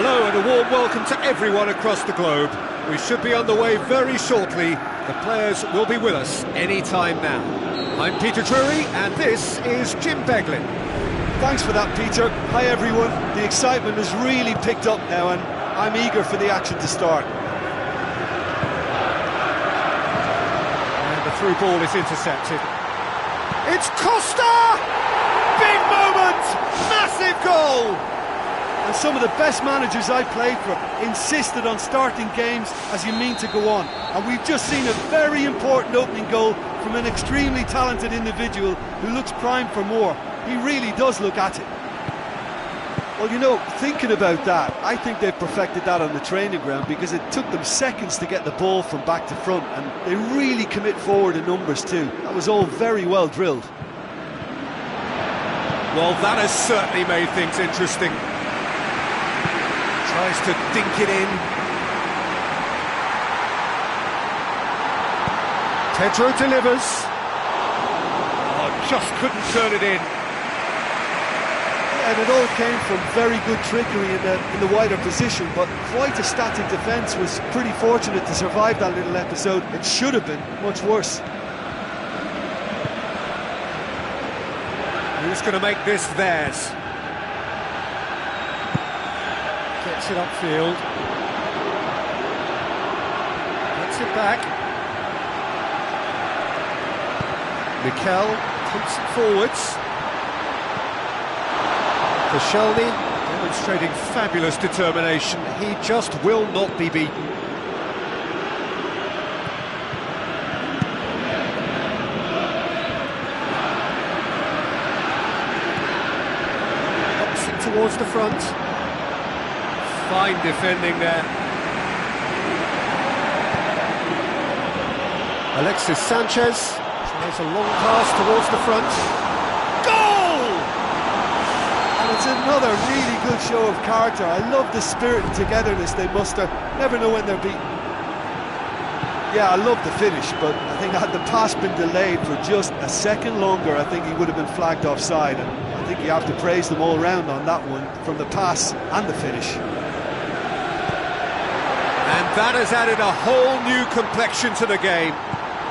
Hello and a warm welcome to everyone across the globe. We should be on the way very shortly. The players will be with us any time now. I'm Peter Drury and this is Jim Beglin. Thanks for that, Peter. Hi everyone. The excitement has really picked up now and I'm eager for the action to start. And the through ball is intercepted. It's Costa! Big moment! Massive goal! And some of the best managers I played for insisted on starting games as you mean to go on. And we've just seen a very important opening goal from an extremely talented individual who looks primed for more. He really does look at it. Well, you know, thinking about that, I think they've perfected that on the training ground because it took them seconds to get the ball from back to front, and they really commit forward in numbers too. That was all very well drilled. Well, that has certainly made things interesting. Tries to dink it in. Pedro delivers. Oh, just couldn't turn it in. And it all came from very good trickery in the wider position, but quite a static defence. Was pretty fortunate to survive that little episode. It should have been much worse. Who's going to make this theirs? Gets it upfield. Gets it back. Mikel pumps it forwards. Koscielny demonstrating fabulous determination. He just will not be beaten. Ups it towards the front. Fine defending there. Alexis Sanchez tries a long pass towards the front. It's another really good show of character. I love the spirit and togetherness they muster. Never know when they're beaten. Yeah, I love the finish, but I think had the pass been delayed for just a second longer, I think he would have been flagged offside. And I think you have to praise them all round on that one, from the pass and the finish. And that has added a whole new complexion to the game.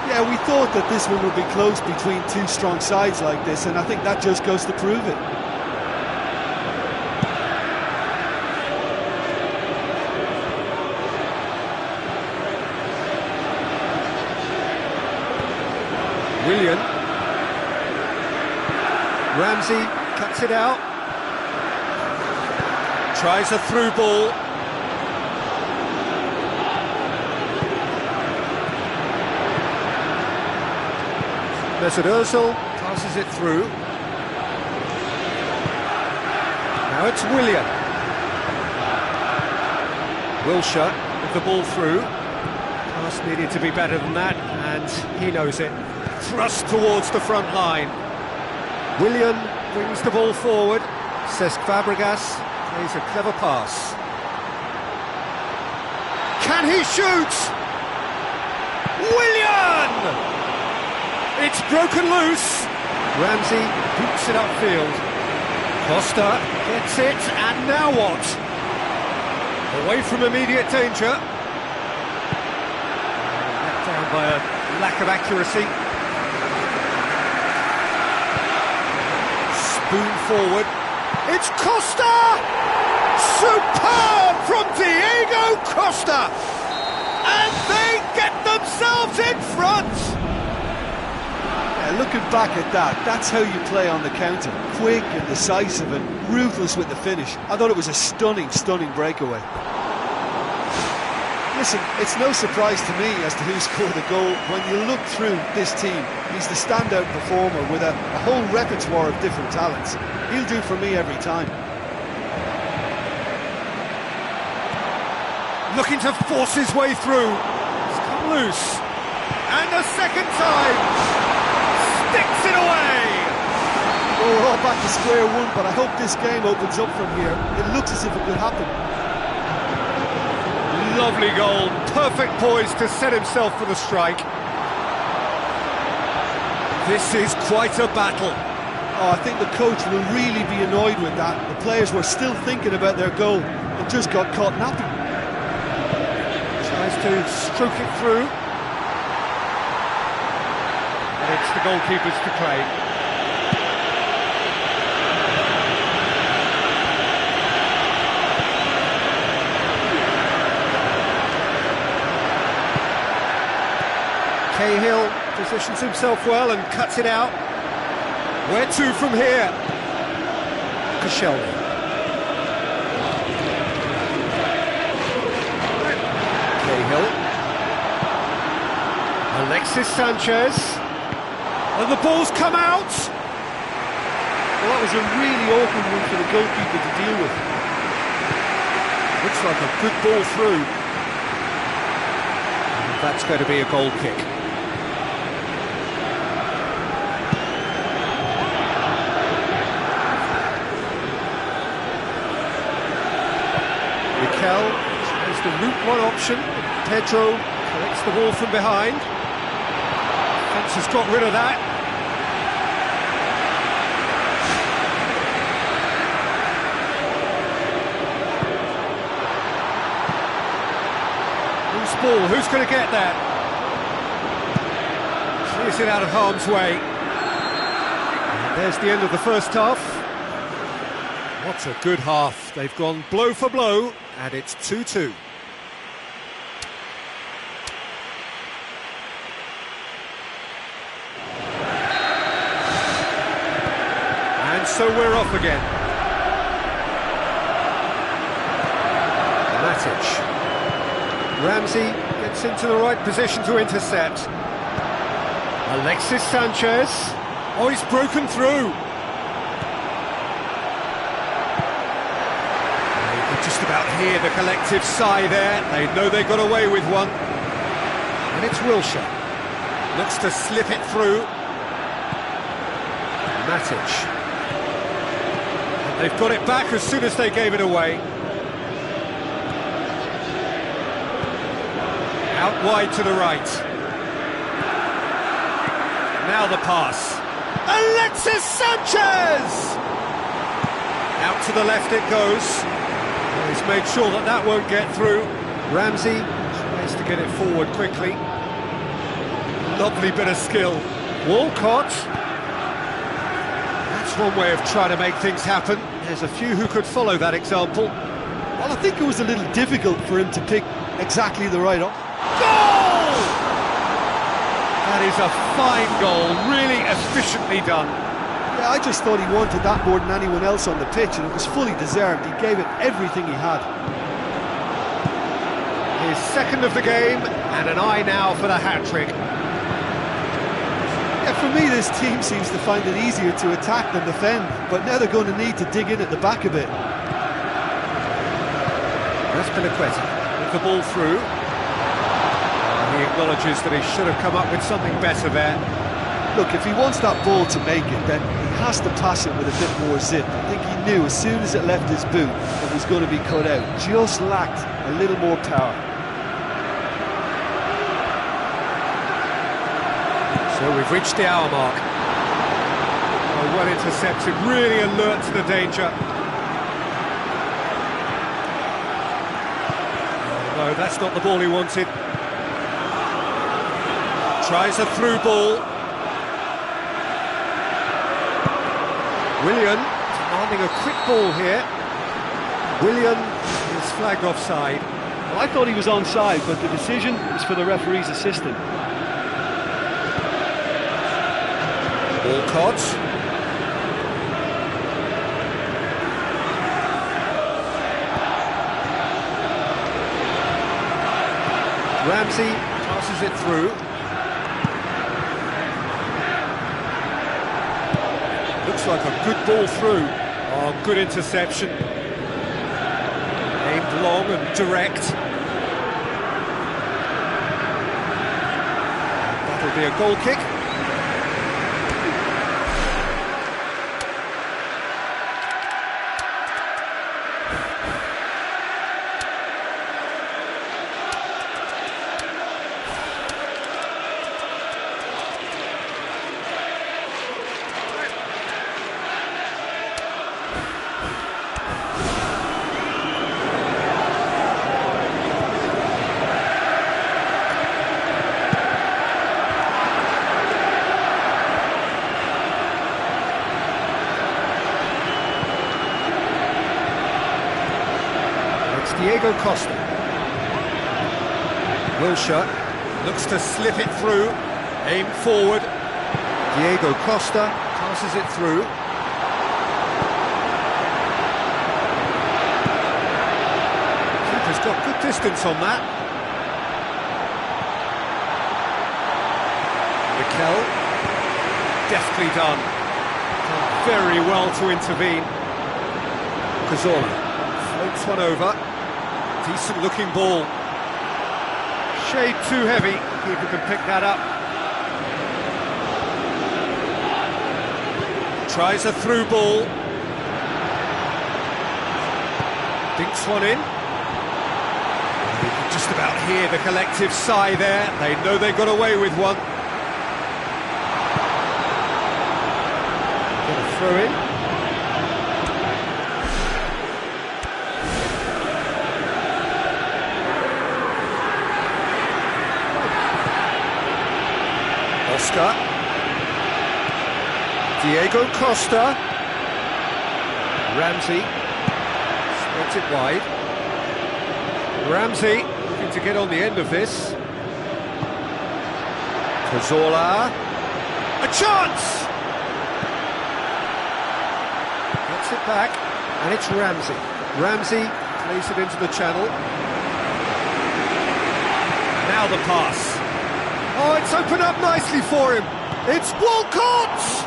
Yeah, we thought that this one would be close between two strong sides like this, and I think that just goes to prove it. Willian. Ramsey cuts it out. Tries a through ball. Mesut Ozil passes it through. Now it's Willian. Wilshere with the ball through. Pass needed to be better than that, and he knows it. Thrust towards the front line. Willian brings the ball forward. Cesc Fabregas plays a clever pass. Can he shoot? Willian! It's broken loose. Ramsey boots it upfield. Costa gets it, and now what? Away from immediate danger. Let down by a lack of accuracy. Spoon forward. It's Costa! Superb from Diego Costa! And they get themselves in front! Yeah, looking back at that, that's how you play on the counter. Quick and decisive and ruthless with the finish. I thought it was a stunning, stunning breakaway. Listen, it's no surprise to me as to who scored the goal. When you look through this team, he's the standout performer with a whole repertoire of different talents. He'll do for me every time. Looking to force his way through. It's come loose. And a second time. Sticks it away. Well, we're all back to square one, but I hope this game opens up from here. It looks as if it could happen. Lovely goal, perfect poise to set himself for the strike. This is quite a battle. Oh, I think the coach will really be annoyed with that. The players were still thinking about their goal. The just got caught napping. Tries to stroke it through. And it's the goalkeeper's to claim. Cahill positions himself well and cuts it out. Where to from here? Koscielny. Cahill. Alexis Sanchez. And the ball's come out! Well, that was a really awkward one for the goalkeeper to deal with. Looks like a good ball through. And that's going to be a goal kick. Mikel tries the route one option. Pedro collects the ball from behind. Fence has got rid of that. Loose ball, who's going to get that? Clears it out of harm's way. And there's the end of the first half. What a good half. They've gone blow for blow, and it's 2-2. And so we're off again. Matic. Ramsey gets into the right position to intercept. Alexis Sanchez. Oh, he's broken through. Just about hear the collective sigh there. They know they got away with one. And it's Wilshere. Looks to slip it through. Matic. And they've got it back as soon as they gave it away. Out wide to the right. Now the pass. Alexis Sanchez! Out to the left it goes. He's made sure that that won't get through. Ramsey tries to get it forward quickly. Lovely bit of skill. Walcott. That's one way of trying to make things happen. There's a few who could follow that example. Well, I think it was a little difficult for him to pick exactly the right option. Goal! That is a fine goal, really efficiently done. Yeah, I just thought he wanted that more than anyone else on the pitch, and it was fully deserved. He gave it everything he had. His second of the game, and an eye now for the hat-trick. Yeah, for me, this team seems to find it easier to attack than defend, but now they're going to need to dig in at the back a bit. That's Pinaqueta with the ball through. He acknowledges that he should have come up with something better there. Look, if he wants that ball to make it, then he has to pass it with a bit more zip. I think he knew as soon as it left his boot it was going to be cut out. Just lacked a little more power. So we've reached the hour mark. Oh, well intercepted, really alert to the danger. Oh, no, that's not the ball he wanted. Tries a through ball. Willian demanding a quick ball here. Willian is flagged offside. Well, I thought he was onside, but the decision is for the referee's assistant. Walcott. Ramsey passes it through. Looks like a good ball through. Oh, good interception. Aimed long and direct. That'll be a goal kick. Diego Costa. Wilshere looks to slip it through, aim forward. Diego Costa passes it through. Keeper's got good distance on that. Mikel, deftly done. Very well to intervene. Cazorla floats one over. Decent looking ball. Shade too heavy. Keeper can pick that up. Tries a through ball. Dinks one in. You can just about hear the collective sigh there. They know they got away with one. Gonna throw in. Oscar. Diego Costa. Ramsey spreads it wide. Ramsey looking to get on the end of this. Cazorla. A chance! Gets it back, and it's Ramsey. Ramsey plays it into the channel. Now the pass. Oh, it's opened up nicely for him. It's Walcott!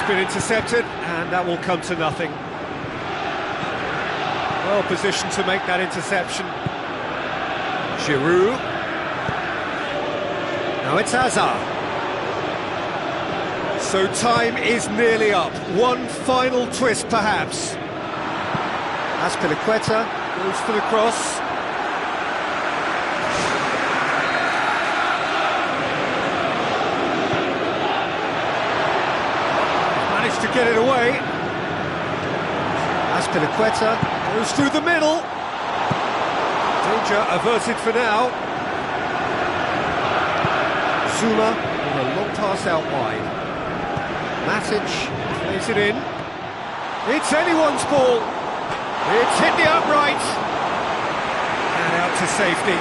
Been intercepted, and that will come to nothing. Well positioned to make that interception. Giroud. Now it's Hazard. So time is nearly up. One final twist, perhaps. Azpilicueta goes to the cross. To get it away. Azpilicueta goes through the middle. Danger averted for now. Zuma with a long pass out wide. Matic plays it in. It's anyone's ball. It's hit the upright. And out to safety.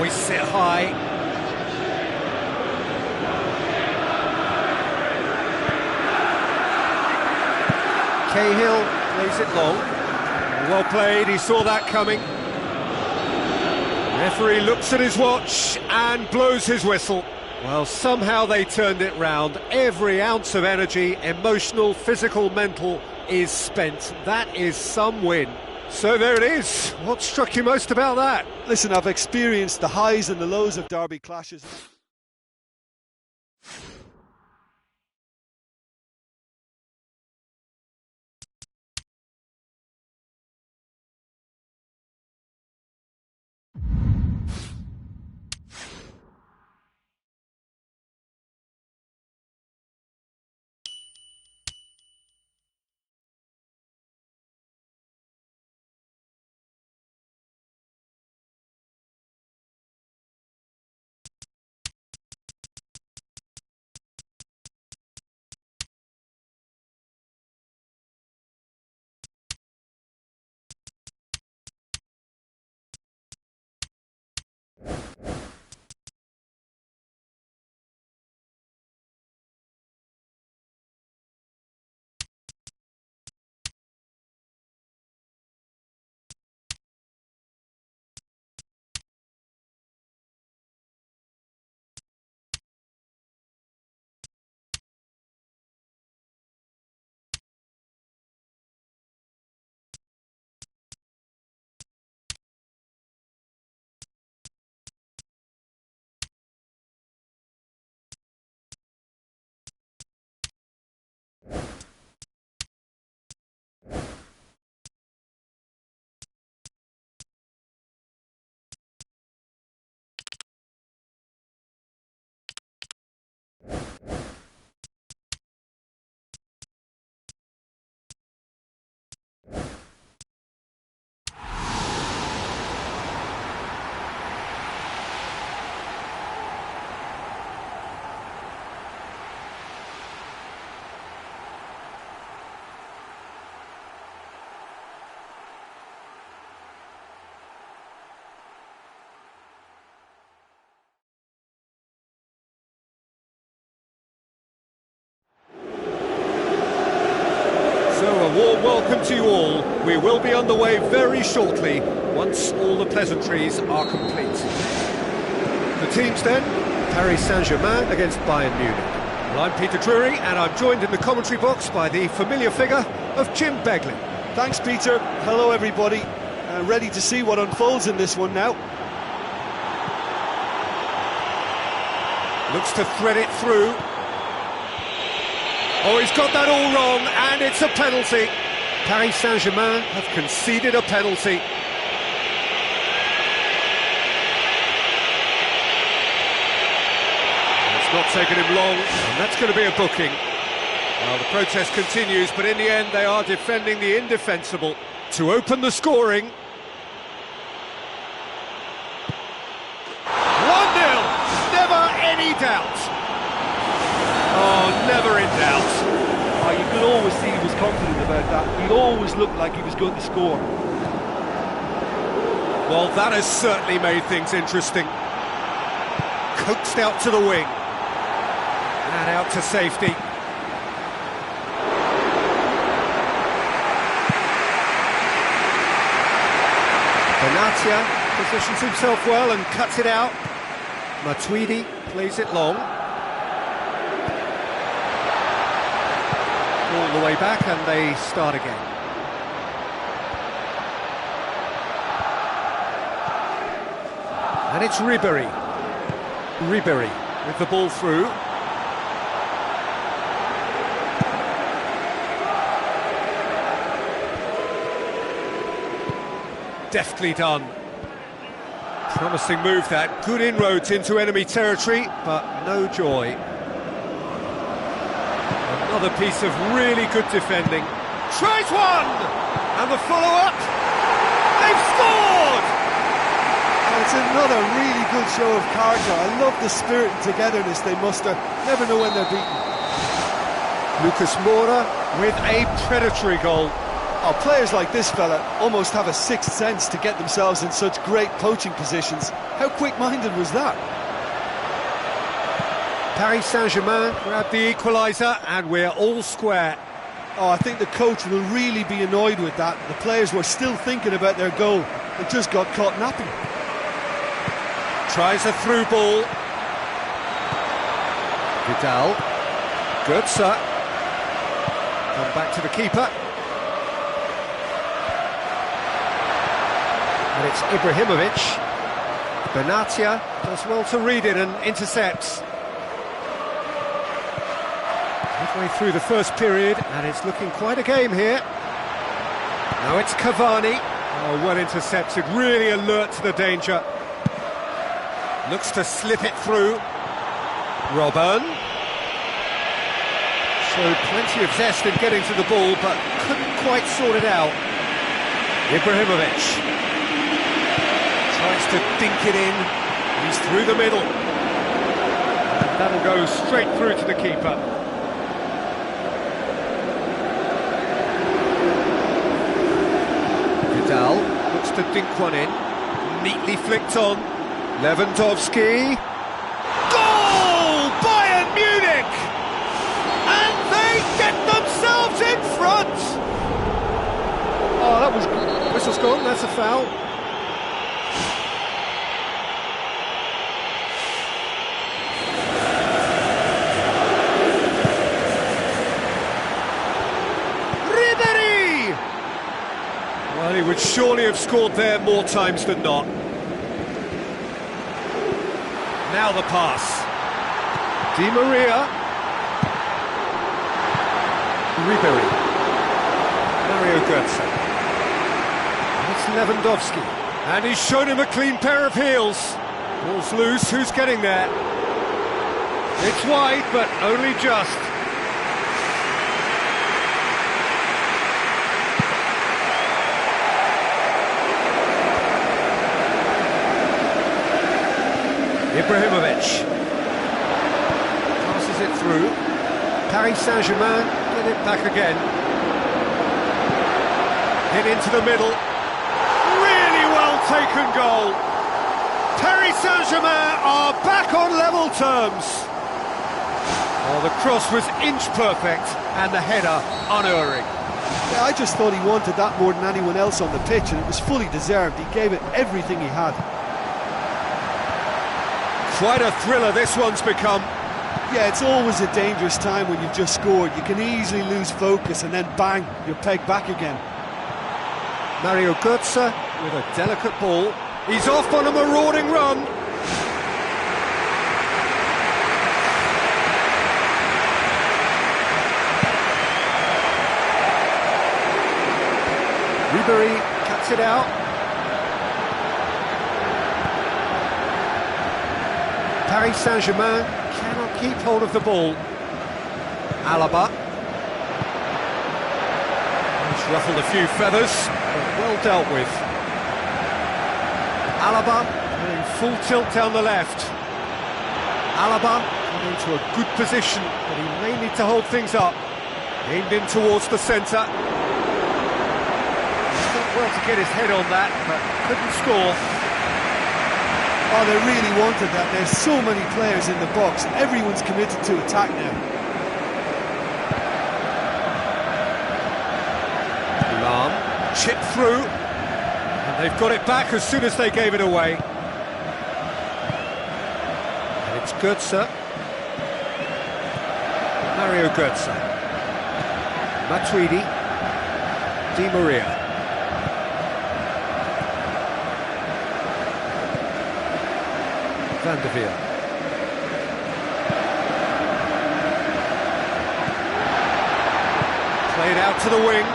Hoists it high. Cahill plays it long. Well played, he saw that coming. Referee looks at his watch and blows his whistle. Well, somehow they turned it round. Every ounce of energy, emotional, physical, mental, is spent. That is some win. So there it is. What struck you most about that? Listen, I've experienced the highs and the lows of derby clashes. warm welcome to you all. We will be on the way very shortly, once all the pleasantries are complete. The teams then, Paris Saint-Germain against Bayern Munich. Well, I'm Peter Drury, and I'm joined in the commentary box by the familiar figure of Jim Begley. Thanks, Peter. Hello, everybody. Ready to see what unfolds in this one now. Looks to thread it through. Oh, he's got that all wrong, and it's a penalty. Paris Saint-Germain have conceded a penalty. It's not taken him long, and that's going to be a booking. Well, the protest continues, but in the end they are defending the indefensible to open the scoring. 1-0, never any doubt. Oh, never in doubt. Oh, you could always see he was confident about that. He always looked like he was going to score. Well, that has certainly made things interesting. Coaxed out to the wing. And out to safety. Benatia positions himself well and cuts it out. Matuidi plays it long. All the way back, and they start again. And it's Ribéry. Ribéry with the ball through. Deftly done. Promising move that. Good inroads into enemy territory, but no joy. Another piece of really good defending. Tries one! And the follow-up. They've scored! And it's another really good show of character. I love the spirit and togetherness they muster. Never know when they're beaten. Lucas Moura with a predatory goal. Oh, players like this fella almost have a sixth sense to get themselves in such great poaching positions. How quick-minded was that? Paris Saint-Germain grab the equaliser, and we're all square. Oh, I think the coach will really be annoyed with that. The players were still thinking about their goal and just got caught napping. Tries a through ball. Vidal. Götze. Come back to the keeper. And it's Ibrahimovic. Benatia does well to read it and intercepts. Midway through the first period, and it's looking quite a game here. Now it's Cavani. Oh, well intercepted, really alert to the danger. Looks to slip it through. Robben. Showed plenty of zest in getting to the ball, but couldn't quite sort it out. Ibrahimovic. Tries to dink it in. He's through the middle. And that'll go straight through to the keeper. Vidal looks to dink one in. Neatly flicked on. Lewandowski. Goal! Bayern Munich! And they get themselves in front! Oh, that was... Whistle's gone, that's a foul. Ribéry! Well, he would surely have scored there more times than not. Now the pass. Di Maria. Ribéry. Mario Götze. And it's Lewandowski. And he's shown him a clean pair of heels. Ball's loose, who's getting there? It's wide, but only just. Ibrahimovic passes it through. Paris Saint-Germain get it back again. Hit into the middle. Really well taken goal. Paris Saint-Germain are back on level terms. Oh, the cross was inch perfect and the header unerring. Yeah, I just thought he wanted that more than anyone else on the pitch, and it was fully deserved. He gave it everything he had. Quite a thriller this one's become. Yeah, it's always a dangerous time when you've just scored. You can easily lose focus and then bang, you're pegged back again. Mario Götze with a delicate ball. He's off on a marauding run. Ribéry cuts it out. Paris Saint-Germain cannot keep hold of the ball. Alaba. He's ruffled a few feathers, but well dealt with. Alaba going full tilt down the left. Alaba got into a good position, but he may need to hold things up. Aimed in towards the centre. He's done well to get his head on that, but couldn't score. Oh, they really wanted that. There's so many players in the box. Everyone's committed to attack now. Lam chipped through, and they've got it back as soon as they gave it away. And it's Götze. Mario Götze. Matuidi. Di Maria. Van der Veer. Played out to the wing.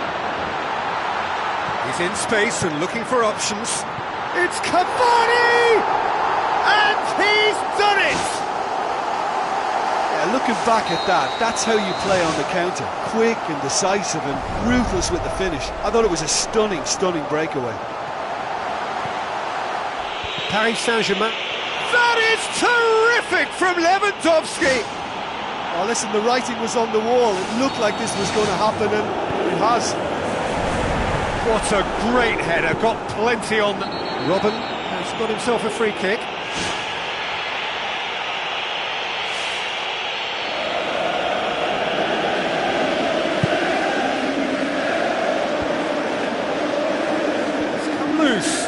He's in space and looking for options. It's Cavani! And he's done it! Yeah, looking back at that, that's how you play on the counter. Quick and decisive and ruthless with the finish. I thought it was a stunning, stunning breakaway. Paris Saint-Germain. That is terrific from Lewandowski! Oh, listen, the writing was on the wall. It looked like this was going to happen, and it has. What a great header, got plenty on. Robben has got himself a free kick. It's come loose.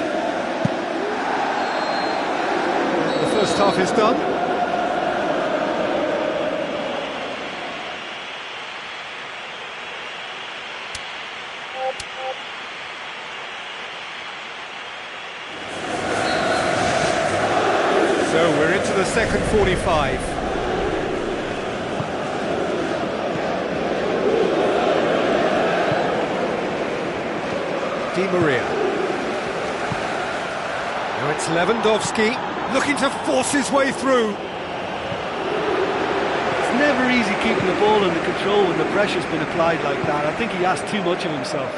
The first half is done. So we're into the second 45. Di Maria. Now it's Lewandowski, looking to force his way through. It's never easy keeping the ball under control when the pressure's been applied like that. I think he asked too much of himself.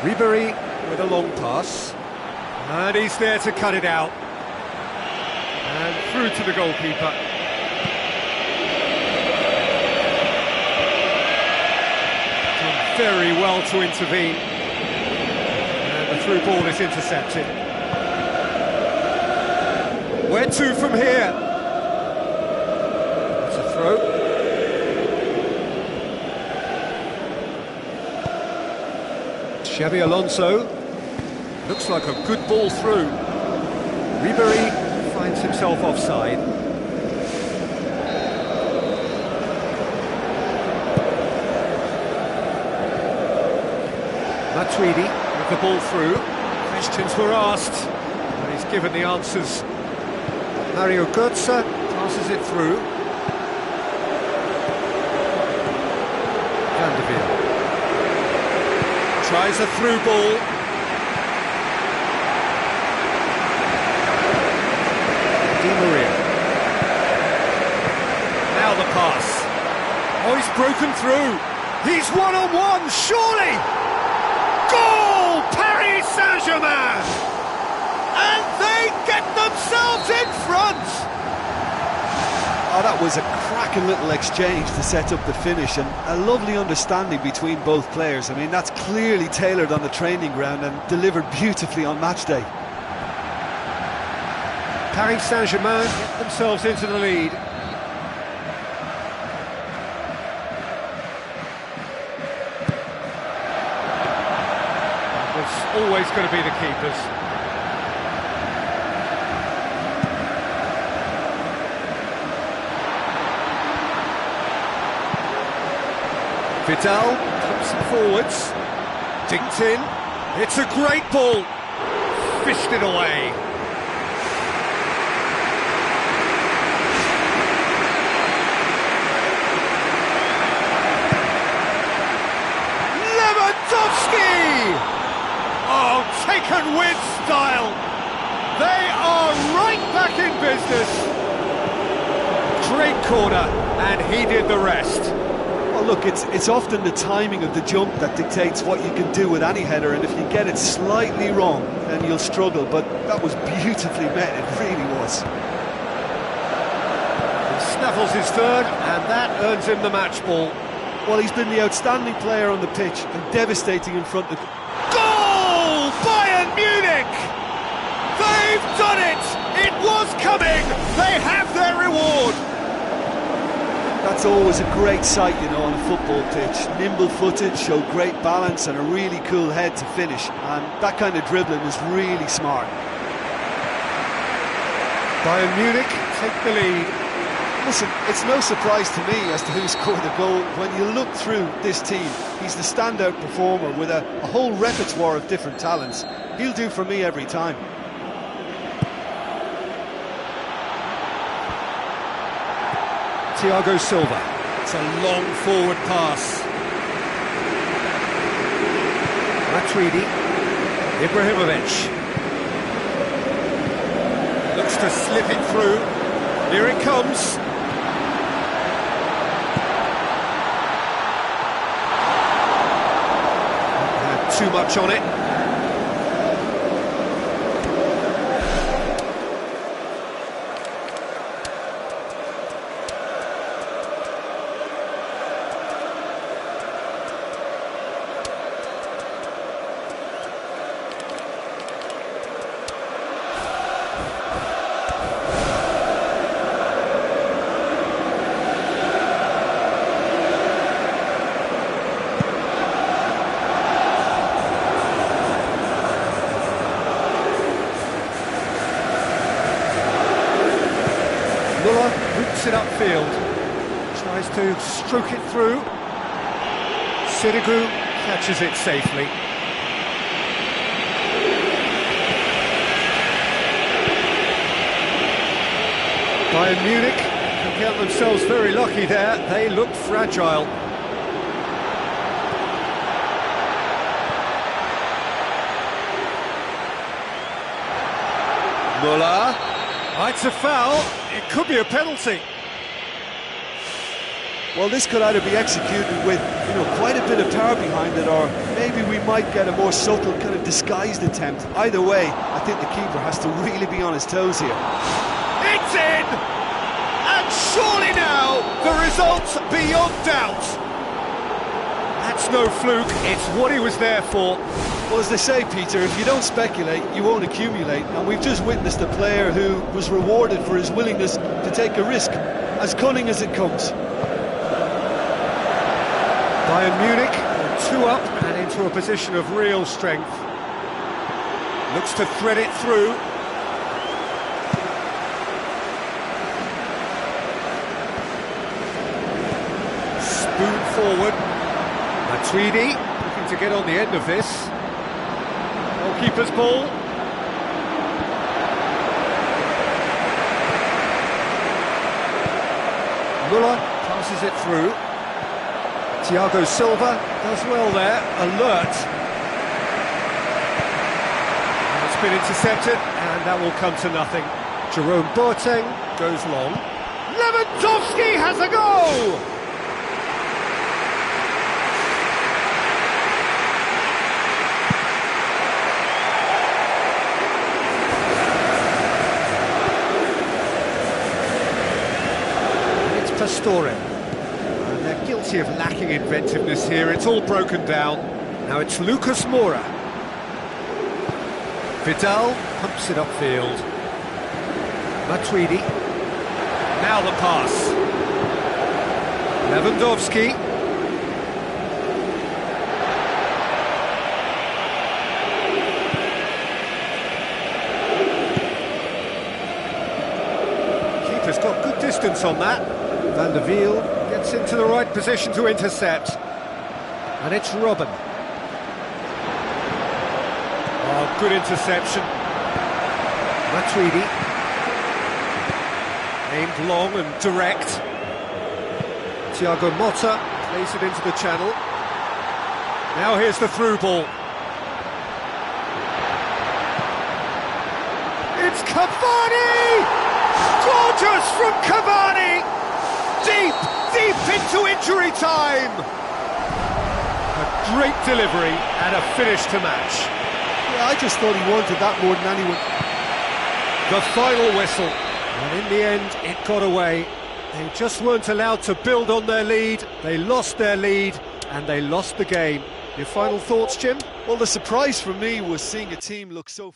Ribéry with a long pass. And he's there to cut it out. And through to the goalkeeper. Done very well to intervene. And the through ball is intercepted. Where to from here? It's a throw. Xabi Alonso. Looks like a good ball through. Ribéry finds himself offside. Matuidi with the ball through. Questions were asked, and he's given the answers. Mario Götze passes it through. Van der Veer tries a through ball. Di Maria. Now the pass. Oh, he's broken through. He's one-on-one, surely! Goal! Paris Saint-Germain! And they get themselves in front! Oh, that was a cracking little exchange to set up the finish, and a lovely understanding between both players. I mean, that's clearly tailored on the training ground and delivered beautifully on match day. Paris Saint-Germain get themselves into the lead. it's always going to be the keepers. Vidal puts it forwards, dinked in, it's a great ball, fished it away. Lewandowski! Oh, taken with style. They are right back in business. Great corner, and he did the rest. Well, look, it's often the timing of the jump that dictates what you can do with any header, and if you get it slightly wrong, then you'll struggle, but that was beautifully met, it really was. He snaffles his third, and that earns him the match ball. Well, he's been the outstanding player on the pitch and devastating in front of... Goal! Bayern Munich! They've done it! It was coming! They have their reward! That's always a great sight, you know, on a football pitch. Nimble-footed, showed great balance and a really cool head to finish. And that kind of dribbling is really smart. Bayern Munich take the lead. Listen, it's no surprise to me as to who scored the goal. When you look through this team, he's the standout performer with a whole repertoire of different talents. He'll do for me every time. Thiago Silva. It's a long forward pass. Matuidi. Ibrahimovic. Looks to slip it through. Here it comes. Had too much on it. Roots it upfield, tries to stroke it through. Sirigu catches it safely. Bayern Munich can count themselves very lucky there. They look fragile. Muller. It's a foul. It could be a penalty. Well, this could either be executed with, you know, quite a bit of power behind it, or maybe we might get a more subtle, kind of disguised attempt. Either way, I think the keeper has to really be on his toes here. It's in! And surely now, the result's beyond doubt. That's no fluke, it's what he was there for. Well, as they say, Peter, if you don't speculate, you won't accumulate. And we've just witnessed a player who was rewarded for his willingness to take a risk, as cunning as it comes. Bayern Munich are 2 up and into a position of real strength. Looks to thread it through. Spoon forward. Matuidi looking to get on the end of this. Goalkeeper's ball. Muller passes it through. Thiago Silva does well there, alert. And it's been intercepted, and that will come to nothing. Jerome Boateng goes long. Lewandowski has a goal! Pastore. And they're guilty of lacking inventiveness here. It's all broken down. Now it's Lucas Moura. Vidal pumps it upfield. Matuidi. Now the pass. Lewandowski. distance on that. Van der Wiel gets into the right position to intercept. And it's Robben. Oh, good interception. Matuidi. Aimed long and direct. Thiago Motta plays it into the channel. Now here's the through ball. It's Cavani! Gorgeous from Cavani! Deep, deep into injury time! A great delivery and a finish to match. Yeah, I just thought he wanted that more than anyone. The final whistle. And in the end, it got away. They just weren't allowed to build on their lead. They lost their lead and they lost the game. Your final thoughts, Jim? Well, the surprise for me was seeing a team look so...